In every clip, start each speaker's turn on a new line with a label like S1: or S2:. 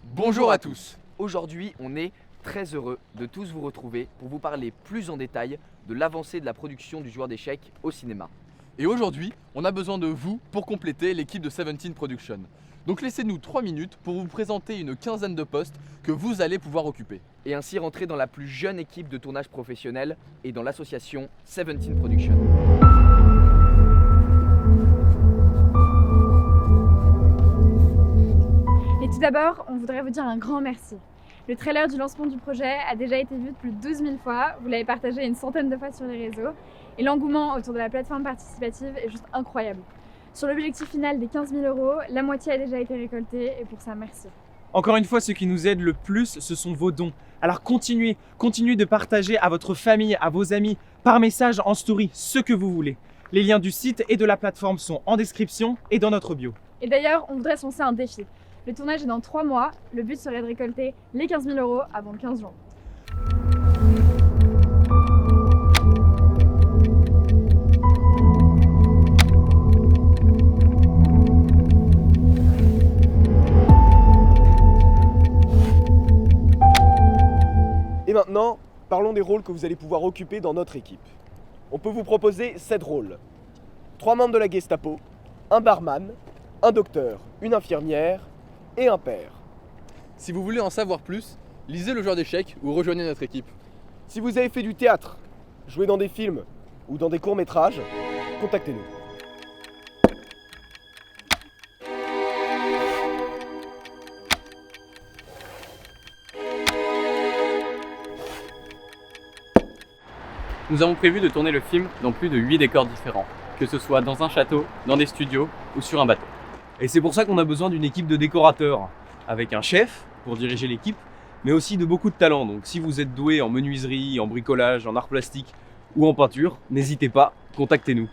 S1: Bonjour à tous.
S2: Aujourd'hui, on est très heureux de tous vous retrouver pour vous parler plus en détail de l'avancée de la production du joueur d'échecs au cinéma.
S1: Et aujourd'hui, on a besoin de vous pour compléter l'équipe de 17 Production. Donc laissez-nous 3 minutes pour vous présenter une quinzaine de postes que vous allez pouvoir occuper.
S2: Et ainsi rentrer dans la plus jeune équipe de tournage professionnel et dans l'association 17 Production.
S3: Et tout d'abord, on voudrait vous dire un grand merci. Le trailer du lancement du projet a déjà été vu plus de 12 000 fois, vous l'avez partagé une centaine de fois sur les réseaux, et l'engouement autour de la plateforme participative est juste incroyable. Sur l'objectif final des 15 000 €, la moitié a déjà été récoltée, et pour ça, merci.
S4: Encore une fois, ce qui nous aide le plus, ce sont vos dons. Alors continuez de partager à votre famille, à vos amis, par message, en story, ce que vous voulez. Les liens du site et de la plateforme sont en description et dans notre bio.
S3: Et d'ailleurs, on voudrait se lancer un défi. Le tournage est dans 3 mois, le but serait de récolter les 15 000 € avant le 15 juin.
S5: Et maintenant, parlons des rôles que vous allez pouvoir occuper dans notre équipe. On peut vous proposer 7 rôles. 3 membres de la Gestapo, un barman, un docteur, une infirmière et un père.
S1: Si vous voulez en savoir plus, lisez le joueur d'échecs ou rejoignez notre équipe.
S5: Si vous avez fait du théâtre, joué dans des films ou dans des courts-métrages, contactez-nous.
S6: Nous avons prévu de tourner le film dans plus de 8 décors différents, que ce soit dans un château, dans des studios ou sur un bateau.
S7: Et c'est pour ça qu'on a besoin d'une équipe de décorateurs, avec un chef pour diriger l'équipe, mais aussi de beaucoup de talents. Donc si vous êtes doué en menuiserie, en bricolage, en art plastique ou en peinture, n'hésitez pas, contactez-nous.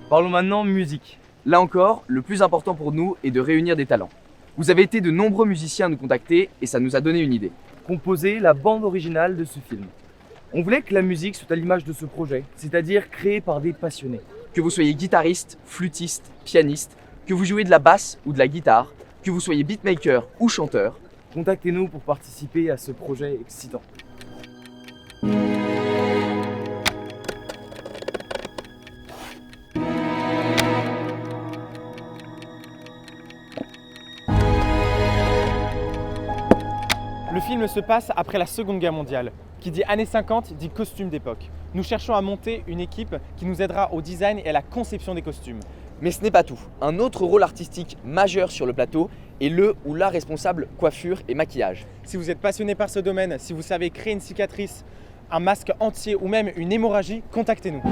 S2: Parlons maintenant musique. Là encore, le plus important pour nous est de réunir des talents. Vous avez été de nombreux musiciens à nous contacter et ça nous a donné une idée. Composer la bande originale de ce film. On voulait que la musique soit à l'image de ce projet, c'est-à-dire créée par des passionnés. Que vous soyez guitariste, flûtiste, pianiste, que vous jouez de la basse ou de la guitare, que vous soyez beatmaker ou chanteur, contactez-nous pour participer à ce projet excitant.
S4: Le film se passe après la Seconde Guerre mondiale. Qui dit années 50 dit costume d'époque. Nous cherchons à monter une équipe qui nous aidera au design et à la conception des costumes.
S2: Mais ce n'est pas tout. Un autre rôle artistique majeur sur le plateau est le ou la responsable coiffure et maquillage.
S4: Si vous êtes passionné par ce domaine, si vous savez créer une cicatrice, un masque entier ou même une hémorragie, contactez-nous.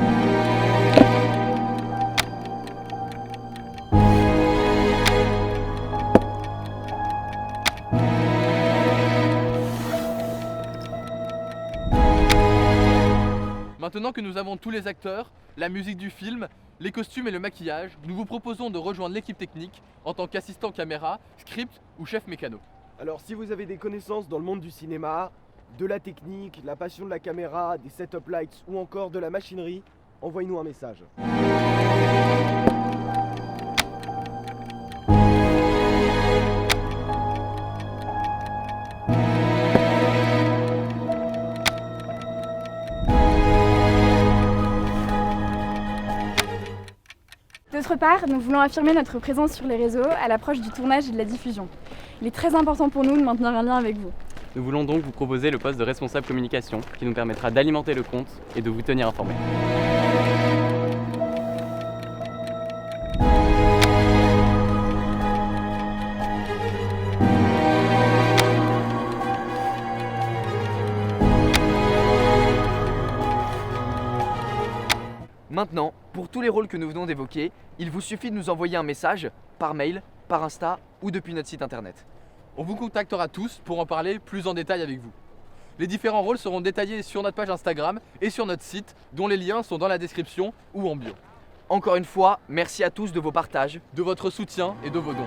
S1: Maintenant que nous avons tous les acteurs, la musique du film, les costumes et le maquillage, nous vous proposons de rejoindre l'équipe technique en tant qu'assistant caméra, script ou chef mécano.
S5: Alors si vous avez des connaissances dans le monde du cinéma, de la technique, la passion de la caméra, des setup lights ou encore de la machinerie, envoyez-nous un message.
S3: D'autre part, nous voulons affirmer notre présence sur les réseaux à l'approche du tournage et de la diffusion. Il est très important pour nous de maintenir un lien avec vous.
S6: Nous voulons donc vous proposer le poste de responsable communication qui nous permettra d'alimenter le compte et de vous tenir informés.
S2: Maintenant, pour tous les rôles que nous venons d'évoquer, il vous suffit de nous envoyer un message par mail, par Insta ou depuis notre site internet.
S1: On vous contactera tous pour en parler plus en détail avec vous. Les différents rôles seront détaillés sur notre page Instagram et sur notre site, dont les liens sont dans la description ou en bio.
S2: Encore une fois, merci à tous de vos partages,
S1: de votre soutien et de vos dons.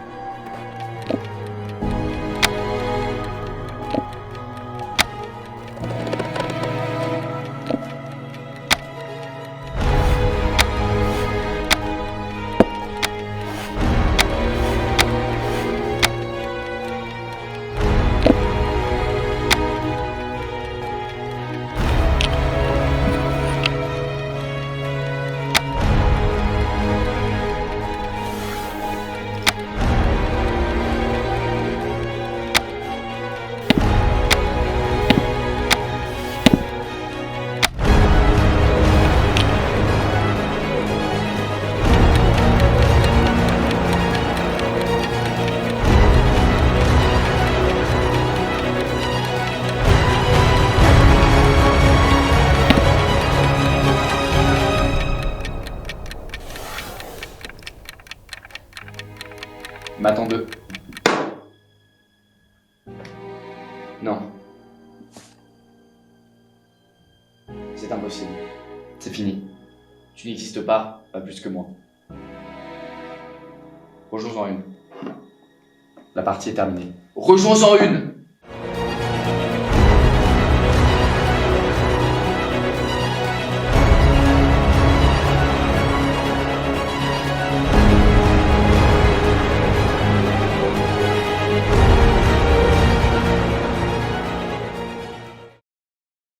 S2: M'attends 2. Non. C'est impossible. C'est fini. Tu n'existes pas plus que moi. Rejoins-en une. La partie est terminée. Rejoins-en une!